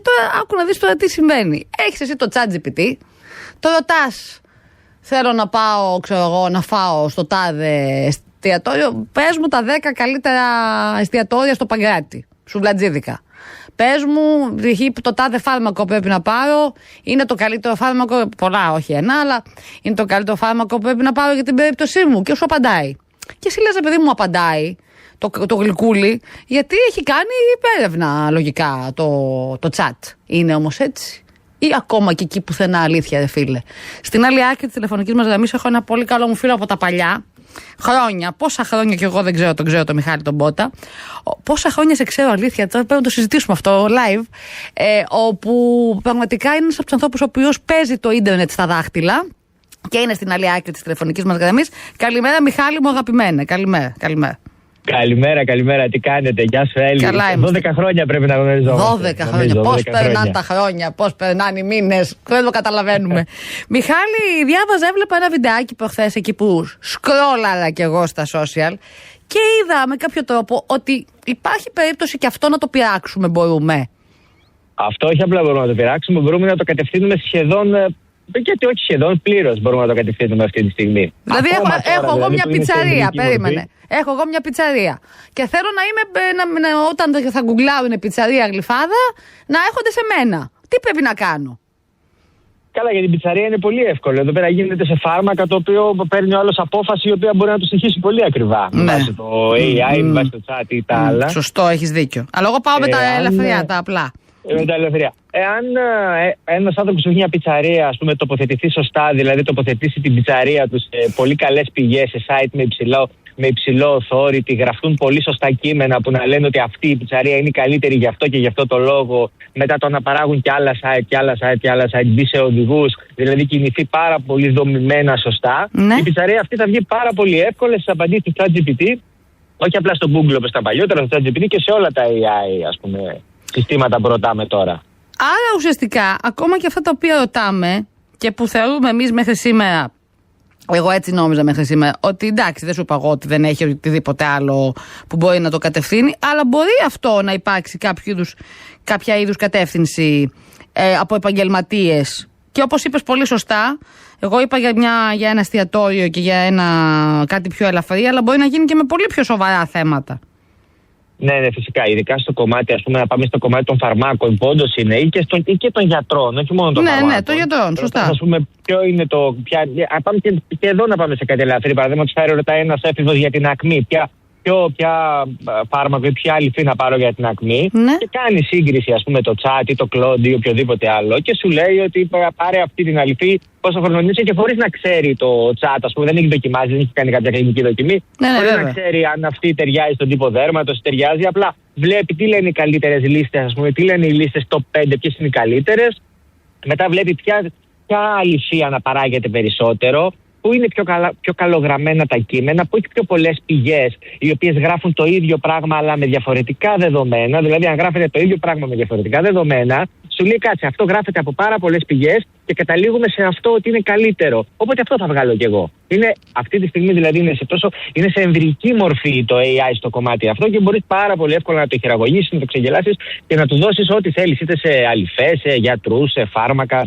Τώρα άκου να δεις τώρα τι συμβαίνει. Έχεις εσύ το ChatGPT, το ρωτάς, θέλω να πάω, ξέρω εγώ, να φάω στο τάδε εστιατόριο. Πες μου τα 10 καλύτερα εστιατόρια στο Παγκράτη, σουβλατζίδικα. Πες μου, το τάδε φάρμακο πρέπει να πάρω. Είναι το καλύτερο φάρμακο, πολλά, όχι ένα, αλλά είναι το καλύτερο φάρμακο που πρέπει να πάρω για την περίπτωσή μου. Και σου απαντάει. Και εσύ λες, παιδί μου, απαντάει το γλυκούλι, γιατί έχει κάνει υπέρευνα λογικά το chat. Είναι όμως έτσι? Ή ακόμα και εκεί πουθενά αλήθεια, ρε φίλε? Στην άλλη άκρη της τηλεφωνικής μας γραμμής έχω ένα πολύ καλό μου φίλο από τα παλιά. Χρόνια, πόσα χρόνια κι εγώ δεν ξέρω, τον ξέρω το Μιχάλη τον Μπότα. Πόσα χρόνια σε ξέρω, αλήθεια, τώρα πρέπει να το συζητήσουμε αυτό live. Όπου πραγματικά είναι ένας από τους ανθρώπους ο οποίος παίζει το ίντερνετ στα δάχτυλα και είναι στην άλλη άκρη της τηλεφωνικής μας γραμμής. Καλημέρα, Μιχάλη μου, αγαπημένε. Καλημέρα. Καλημέρα, τι κάνετε? Γεια σου, Έλλη. 12 χρόνια πρέπει να γνωριζόμαστε. 12 χρόνια. Πώς περνάνε τα χρόνια, πώς περνάνε οι μήνες, δεν το καταλαβαίνουμε. Μιχάλη, έβλεπα ένα βιντεάκι προχθές εκεί που σκρόλαρα κι εγώ στα social και είδα με κάποιο τρόπο ότι υπάρχει περίπτωση και αυτό να το πειράξουμε, μπορούμε. Αυτό όχι απλά μπορούμε να το πειράξουμε, μπορούμε να το κατευθύνουμε σχεδόν. Γιατί όχι σχεδόν, πλήρως μπορούμε να το κατευθύνουμε αυτή τη στιγμή. Δηλαδή, έχω εγώ μια πιτσαρία, περίμενε. Έχω εγώ μια πιτσαρία. Και θέλω να είμαι, όταν θα γκουγκλάρουν πιτσαρία Γλυφάδα, να έρχονται σε μένα. Τι πρέπει να κάνω? Καλά, για την πιτσαρία είναι πολύ εύκολο. Εδώ πέρα γίνεται σε φάρμακα το οποίο παίρνει ο άλλος απόφαση η οποία μπορεί να του στοιχήσει πολύ ακριβά. Ναι. Με βάση το AI, με βάση το chat ή τα άλλα. Σωστό, έχεις δίκιο. Αλλά εγώ πάω με τα ελευθερία, τα απλά. Με τα ελευθερία. Εάν ένας άνθρωπος έχει μια πιτσαρία, ας πούμε, τοποθετηθεί σωστά, δηλαδή τοποθετήσει την πιτσαρία του σε πολύ καλές πηγές, σε site με υψηλό authority, γραφτούν πολύ σωστά κείμενα που να λένε ότι αυτή η πιτσαρία είναι η καλύτερη γι' αυτό και γι' αυτό το λόγο, μετά το να παράγουν και άλλα site, μπει σε οδηγούς, δηλαδή κινηθεί πάρα πολύ δομημένα σωστά, ναι. Η πιτσαρία αυτή θα βγει πάρα πολύ εύκολα στις απαντήσεις του ChatGPT, όχι απλά στο Google όπως τα παλιότερα, στο ChatGPT και σε όλα τα AI, ας πούμε, συστήματα που ρωτάμε τώρα. Άρα ουσιαστικά, ακόμα και αυτά τα οποία ρωτάμε και που θεωρούμε εμείς μέχρι σήμερα, εγώ έτσι νόμιζα μέχρι σήμερα, ότι εντάξει, δεν σου είπα εγώ ότι δεν έχει οτιδήποτε άλλο που μπορεί να το κατευθύνει, αλλά μπορεί αυτό να υπάρξει κάποια είδους κατεύθυνση από επαγγελματίες. Και όπως είπες πολύ σωστά, εγώ είπα για ένα εστιατόριο και για κάτι πιο ελαφρύ, αλλά μπορεί να γίνει και με πολύ πιο σοβαρά θέματα. Ναι, φυσικά. Ειδικά στο κομμάτι, ας πούμε, να πάμε στο κομμάτι των φαρμάκων, που όντως είναι, ή και των γιατρών, όχι μόνο των φαρμάκων. Ναι, των γιατρών, σωστά. Ας πούμε, ποιο είναι το. Πάμε και εδώ να πάμε σε κάτι ελαφρύ. Παραδείγματος χάρη, ρωτάει ένας έφηβος για την ακμή. Ποια φάρμακο ή ποια αληφή να πάρω για την ακμή. Ναι. Και κάνει σύγκριση, ας πούμε, το chat ή το Claude ή οποιοδήποτε άλλο. Και σου λέει ότι πάρε αυτή την αληφή, πόσο χρόνο είσαι, και χωρίς να ξέρει το chat, ας πούμε, δεν έχει δοκιμάσει, δεν έχει κάνει κάποια κλινική δοκιμή. Χωρίς να ξέρει αν αυτή ταιριάζει στον τύπο δέρματος, ταιριάζει. Απλά βλέπει τι λένε οι καλύτερες λίστες, ας πούμε, τι λένε οι λίστες top 5, ποιες είναι οι καλύτερες. Μετά βλέπει ποια αληφή αναπαράγεται περισσότερο, που είναι πιο καλογραμμένα τα κείμενα, που έχει πιο πολλές πηγές οι οποίες γράφουν το ίδιο πράγμα αλλά με διαφορετικά δεδομένα. Δηλαδή, αν γράφεται το ίδιο πράγμα με διαφορετικά δεδομένα, σου λέει κάτσε, αυτό γράφεται από πάρα πολλές πηγές και καταλήγουμε σε αυτό ότι είναι καλύτερο. Οπότε αυτό θα βγάλω κι εγώ. Αυτή τη στιγμή δηλαδή είναι σε εμβρυϊκή μορφή το AI στο κομμάτι αυτό και μπορείς πάρα πολύ εύκολα να το χειραγωγήσεις, να το ξεγελάσεις και να του δώσεις ό,τι θέλεις, είτε σε αληφές, σε γιατρούς, σε φάρμακα,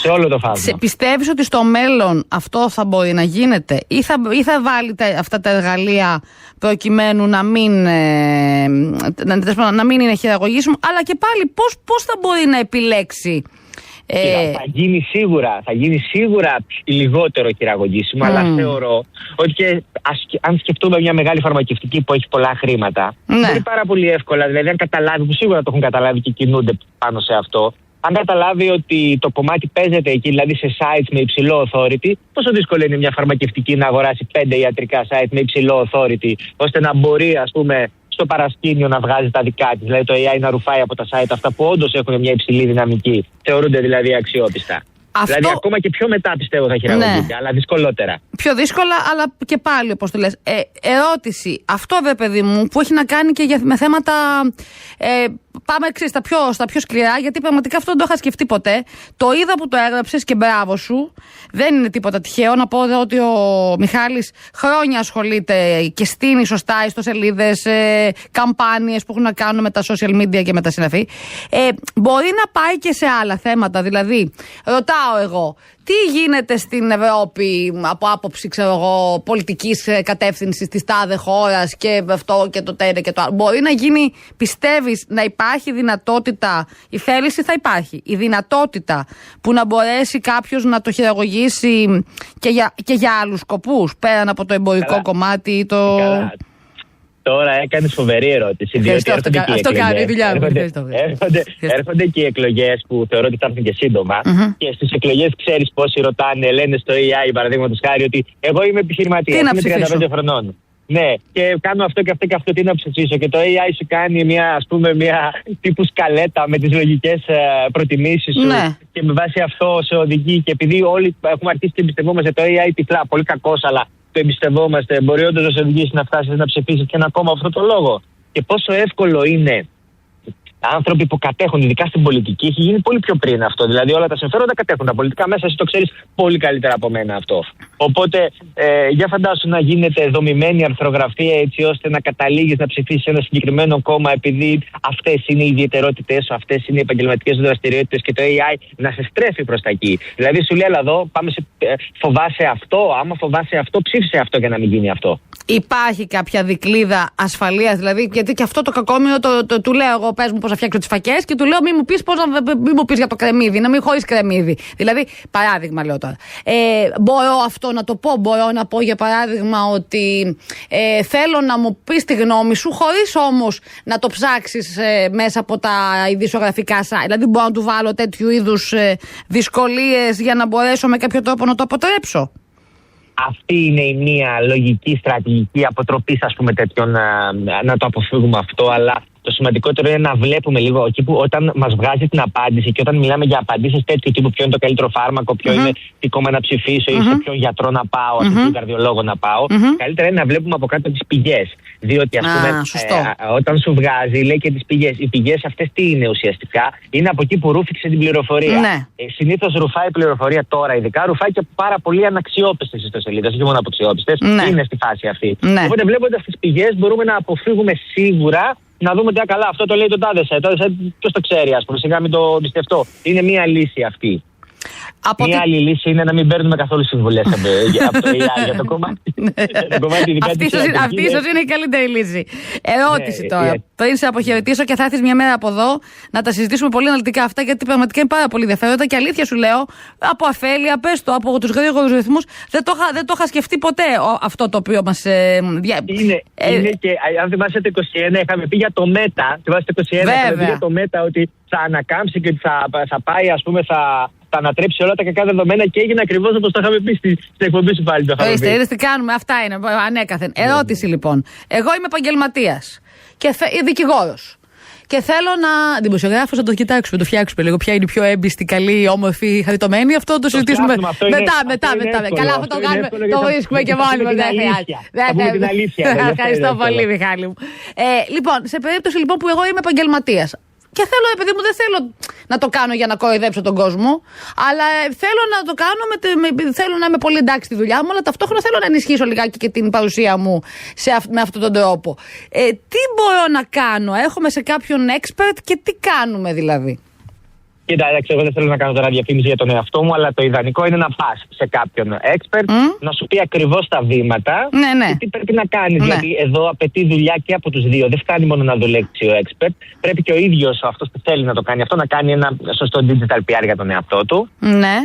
σε όλο το φάσμα. Πιστεύεις ότι στο μέλλον αυτό θα μπορεί να γίνεται ή θα βάλετε αυτά τα εργαλεία προκειμένου να μην είναι χειραγωγήσιμο, αλλά και πάλι πώς θα μπορεί να επιλέξει? Θα γίνει σίγουρα λιγότερο χειραγωγήσιμο, αλλά θεωρώ ότι και αν σκεφτούμε μια μεγάλη φαρμακευτική που έχει πολλά χρήματα, μπορεί πάρα πολύ εύκολα, δηλαδή αν καταλάβει, που σίγουρα το έχουν καταλάβει και κινούνται πάνω σε αυτό, αν καταλάβει ότι το κομμάτι παίζεται εκεί, δηλαδή σε sites με υψηλό authority, πόσο δύσκολο είναι μια φαρμακευτική να αγοράσει 5 ιατρικά sites με υψηλό authority, ώστε να μπορεί, ας πούμε, στο παρασκήνιο να βγάζει τα δικά της, δηλαδή το AI να ρουφάει από τα site αυτά που όντως έχουν μια υψηλή δυναμική, θεωρούνται δηλαδή αξιόπιστα. Δηλαδή ακόμα και πιο μετά πιστεύω θα χειραγωγείται, αλλά δυσκολότερα. πιο δύσκολα, αλλά και πάλι όπως το λες. Ερώτηση, αυτό βέβαια παιδί μου, που έχει να κάνει και με θέματα. Πάμε στα πιο σκληρά, γιατί πραγματικά αυτό δεν το είχα σκεφτεί ποτέ. Το είδα που το έγραψες και μπράβο σου. Δεν είναι τίποτα τυχαίο. Να πω ότι ο Μιχάλης χρόνια ασχολείται και στείνει σωστά ιστοσελίδες, καμπάνιες που έχουν να κάνουν με τα social media και με τα συναφή. Μπορεί να πάει και σε άλλα θέματα. Δηλαδή, ρωτάω εγώ, τι γίνεται στην Ευρώπη από άποψη, ξέρω εγώ, πολιτικής κατεύθυνσης της τάδε χώρας και αυτό και το τέντε και το άλλο. Μπορεί να γίνει, πιστεύεις, να υπάρχει δυνατότητα, η θέληση θα υπάρχει, η δυνατότητα που να μπορέσει κάποιος να το χειραγωγήσει και για άλλους σκοπούς, πέραν από το εμπορικό κομμάτι ή το... Καλά. Τώρα έκανες φοβερή ερώτηση. Διότι έρχονται και οι εκλογές που θεωρώ ότι θα έρθουν και σύντομα. Και στις εκλογές ξέρεις πόσοι ρωτάνε, λένε στο AI παραδείγματος χάρη ότι εγώ είμαι επιχειρηματίας, είμαι 35 χρονών. Ναι, και κάνω αυτό και αυτό και αυτό, τι να ψηφίσω. Και το AI σου κάνει μια τύπου σκαλέτα με τις λογικές προτιμήσεις σου. Ναι. Και με βάση αυτό σε οδηγεί. Και επειδή όλοι έχουμε αρχίσει και εμπιστευόμαστε το AI τυφλά, πολύ κακός, αλλά το εμπιστευόμαστε, μπορεί όντως να σε οδηγήσει να φτάσεις να ψηφίσεις και ένα κόμμα αυτό το λόγο. Και πόσο εύκολο είναι άνθρωποι που κατέχουν, ειδικά στην πολιτική, έχει γίνει πολύ πιο πριν αυτό. Δηλαδή, όλα τα συμφέροντα κατέχουν τα πολιτικά μέσα, εσύ το ξέρεις πολύ καλύτερα από μένα αυτό. Οπότε, για φαντάσου να γίνεται δομημένη αρθρογραφία έτσι ώστε να καταλήγεις να ψηφίσεις ένα συγκεκριμένο κόμμα επειδή αυτές είναι οι ιδιαιτερότητες σου, αυτές είναι οι επαγγελματικές σου δραστηριότητες και το AI να σε στρέφει προς τα εκεί. Δηλαδή, σου λέει, αλλά εδώ πάμε φοβάσαι αυτό, άμα φοβάσαι αυτό, ψήφισε αυτό για να μην γίνει αυτό. Υπάρχει κάποια δικλίδα ασφαλείας, δηλαδή, γιατί και αυτό το κακόμοιο του λέω εγώ, πες μου πώς να φτιάξω τις φακές και του λέω μην μου πεις για το κρεμμύδι, να μην χωρίς κρεμμύδι. Δηλαδή, παράδειγμα λέω τώρα. Μπορώ αυτό να το πω, μπορώ να πω για παράδειγμα ότι θέλω να μου πεις τη γνώμη σου χωρίς όμως να το ψάξεις μέσα από τα ειδησιογραφικά site. Δηλαδή, μπορώ να του βάλω τέτοιου είδους δυσκολίες για να μπορέσω με κάποιο τρόπο να το αποτρέψω. Αυτή είναι η μία λογική στρατηγική αποτροπής, ας πούμε, τέτοιων να το αποφύγουμε αυτό, αλλά το σημαντικότερο είναι να βλέπουμε λίγο εκεί που όταν μας βγάζει την απάντηση και όταν μιλάμε για απαντήσεις τέτοιου τύπου, ποιο είναι το καλύτερο φάρμακο, ποιο είναι τι κόμμα να ψηφίσω ή σε ποιον γιατρό να πάω, σε ποιον καρδιολόγο να πάω. Καλύτερα είναι να βλέπουμε από κάτω τις πηγές. Διότι, ας πούμε, όταν σου βγάζει, λέει και τις πηγές. Οι πηγές αυτές τι είναι ουσιαστικά, είναι από εκεί που ρούφηξε την πληροφορία. Συνήθως ρουφάει η πληροφορία τώρα, ειδικά ρουφάει και πάρα πολύ αναξιόπιστες ιστοσελίδες, όχι μόνο αξιόπιστες. Είναι στη φάση αυτή. Οπότε, βλέποντας τις πηγές, μπορούμε να αποφύγουμε σίγουρα. Να δούμε τι καλά, αυτό το λέει το τάδε. Ποιος το ξέρει, ας πούμε, σιγά μην το πιστευτώ. Είναι μία λύση αυτή. Μία άλλη λύση είναι να μην παίρνουμε καθόλου συμβουλές από το AI για το κομμάτι. Αυτή ίσως είναι η καλύτερη λύση. Ερώτηση τώρα. Πριν σε αποχαιρετήσω και θα έρθεις μια μέρα από εδώ να τα συζητήσουμε πολύ αναλυτικά αυτά, γιατί πραγματικά είναι πάρα πολύ ενδιαφέροντα και αλήθεια σου λέω, από αφέλεια, πες το, από τους γρήγορους ρυθμούς, δεν το είχα σκεφτεί ποτέ αυτό το οποίο μας. Είναι και αν θυμάσαι το 21, είχαμε πει για το Μέτα. Θυμάσαι το 21, είχαμε πει για το Μέτα ότι θα ανακάμψει και ότι θα πάει, ας πούμε, θα ανατρέψει όλα τα κακά δεδομένα και έγινε ακριβώς όπως το είχαμε πει στην εκπομπή σου πάλι. Είδες τι κάνουμε, αυτά είναι ανέκαθεν. Ερώτηση λοιπόν. Εγώ είμαι επαγγελματίας και δικηγόρος. Και θέλω να. Δημοσιογράφος, να το κοιτάξουμε, το φτιάξουμε λίγο. Ποια είναι η πιο έμπιστη, καλή, όμορφη, χαριτωμένη. Αυτό το συζητήσουμε μετά. Καλά, αυτό το κάνουμε. Το βρίσκουμε και μόνοι μας. Δεν χρειάζεται. Ευχαριστώ πολύ, Μιχάλη μου. Λοιπόν, σε περίπτωση λοιπόν που εγώ είμαι επαγγελματίας. Και θέλω, επειδή μου δεν θέλω να το κάνω για να κοροϊδέψω τον κόσμο, αλλά θέλω να το κάνω, θέλω να είμαι πολύ εντάξει στη δουλειά μου, αλλά ταυτόχρονα θέλω να ενισχύσω λιγάκι και την παρουσία μου με αυτόν τον τρόπο. Τι μπορώ να κάνω, έρχομαι σε κάποιον expert και τι κάνουμε δηλαδή. Κοίτα, εγώ δεν θέλω να κάνω τώρα διαφήμιση για τον εαυτό μου, αλλά το ιδανικό είναι να πας σε κάποιον expert να σου πει ακριβώς τα βήματα και τι πρέπει να κάνεις. Γιατί εδώ απαιτεί δουλειά και από τους δύο. Δεν φτάνει μόνο να δουλέψει ο expert. Πρέπει και ο ίδιος αυτός που θέλει να το κάνει αυτό να κάνει ένα σωστό digital PR για τον εαυτό του. Ναι.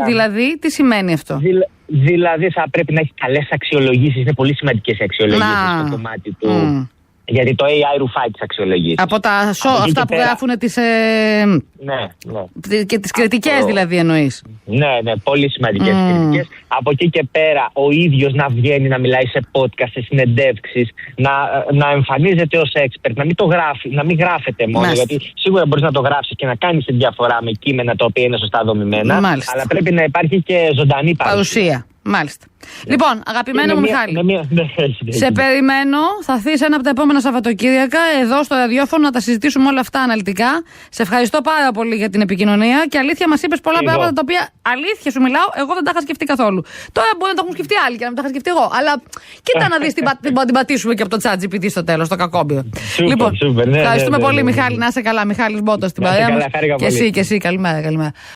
Δηλαδή, τι σημαίνει αυτό. Δηλαδή, θα πρέπει να έχει καλές αξιολογήσεις. Είναι πολύ σημαντικές οι αξιολογήσεις στο κομμάτι του. Γιατί το AI ρουφάει τις αξιολογήσεις. Από αυτά που γράφουν τις. Και τις κριτικές δηλαδή εννοείς. Ναι, πολύ σημαντικές κριτικές. Από εκεί και πέρα ο ίδιος να βγαίνει να μιλάει σε podcast, σε συνεντεύξεις, να εμφανίζεται ως expert, να μην γράφεται μόνο. Γιατί σίγουρα μπορείς να το γράψεις και να κάνεις τη διαφορά με κείμενα τα οποία είναι σωστά δομημένα. Αλλά πρέπει να υπάρχει και ζωντανή παρουσία. Μάλιστα. Λοιπόν, αγαπημένο μου Μιχάλη, σε περιμένω. Θα έρθεις ένα από τα επόμενα Σαββατοκύριακα εδώ στο ραδιόφωνο να τα συζητήσουμε όλα αυτά αναλυτικά. Σε ευχαριστώ πάρα πολύ για την επικοινωνία και αλήθεια μας είπες πολλά πράγματα τα οποία, αλήθεια σου μιλάω, εγώ δεν τα είχα σκεφτεί καθόλου. Τώρα μπορεί να τα έχουν σκεφτεί άλλοι και να μην τα είχα σκεφτεί εγώ. Αλλά κοίτα να δεις την πατήσουμε και από το ChatGPT στο τέλος, το κακόμπιο. Λοιπόν, ευχαριστούμε πολύ, Μιχάλη. Να είσαι καλά, Μιχάλης Μπότος στην παρέα μας. Και εσύ, καλημέρα.